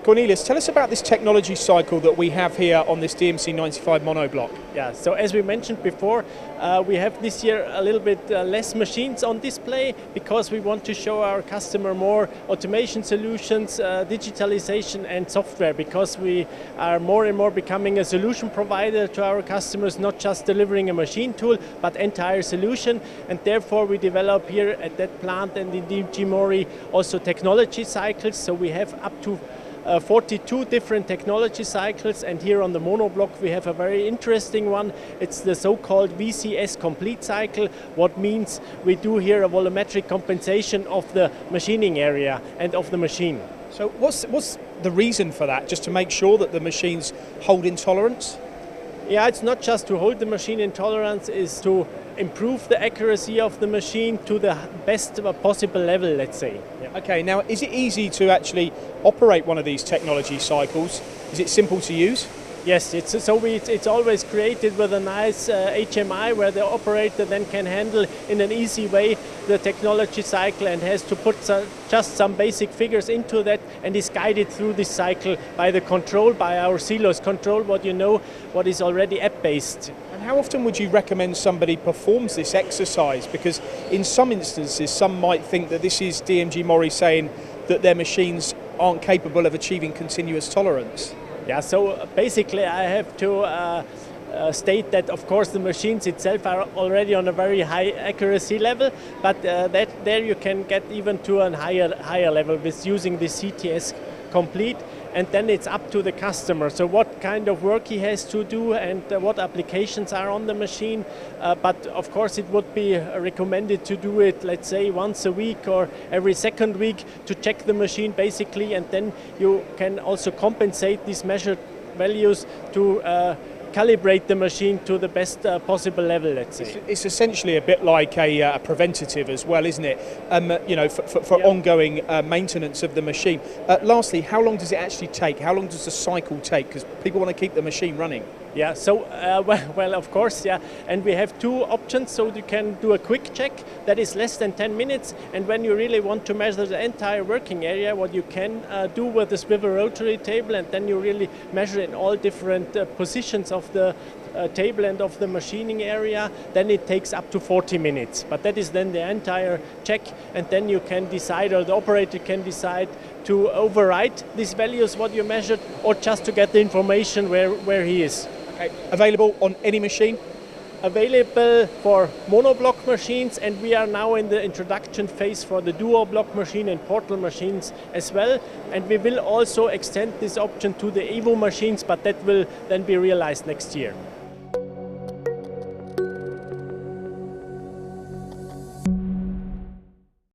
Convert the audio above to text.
Cornelius, tell us about this technology cycle that we have here on this DMC 95 monoblock. Yeah, so as we mentioned before, we have this year a little bit less machines on display because we want to show our customer more automation solutions, digitalization and software, because we are more and more becoming a solution provider to our customers, not just delivering a machine tool, but entire solution. And therefore we develop here at that plant and in DMG MORI also technology cycles. So we have up to 42 different technology cycles, and here on the monoblock we have a very interesting one. It's the so-called VCS complete cycle, what means we do here a volumetric compensation of the machining area and of the machine. So what's the reason for that? Just to make sure that the machines hold in tolerance? Yeah, it's not just to hold the machine in tolerance, it's to improve the accuracy of the machine to the best possible level, let's say. Yeah. Okay, now is it easy to actually operate one of these technology cycles? Is it simple to use? Yes, it's always created with a nice HMI where the operator then can handle in an easy way the technology cycle and has to put just some basic figures into that and is guided through this cycle by the control, by our silos control, what is already app-based. And how often would you recommend somebody performs this exercise? Because in some instances, some might think that this is DMG MORI saying that their machines aren't capable of achieving continuous tolerance. Yeah, so basically I have to state that of course the machines itself are already on a very high accuracy level, but there you can get even to a higher level with using the CTS complete, and then it's up to the customer. So what kind of work he has to do and what applications are on the machine, but of course it would be recommended to do it, let's say, once a week or every second week to check the machine basically, and then you can also compensate these measured values to calibrate the machine to the best possible level, let's say. It's essentially a bit like a preventative as well, isn't it? For ongoing maintenance of the machine. Lastly, how long does it actually take? How long does the cycle take? Because people want to keep the machine running. Yeah, so, well, of course, yeah. And we have two options, so you can do a quick check that is less than 10 minutes. And when you really want to measure the entire working area, what you can do with the swivel rotary table, and then you really measure in all different positions of the table and of the machining area, then it takes up to 40 minutes. But that is then the entire check, and then you can decide, or the operator can decide to overwrite these values, what you measured, or just to get the information where he is. Okay. Available on any machine? Available for monoblock machines, and we are now in the introduction phase for the duo block machine and portal machines as well. And we will also extend this option to the Evo machines, but that will then be realized next year.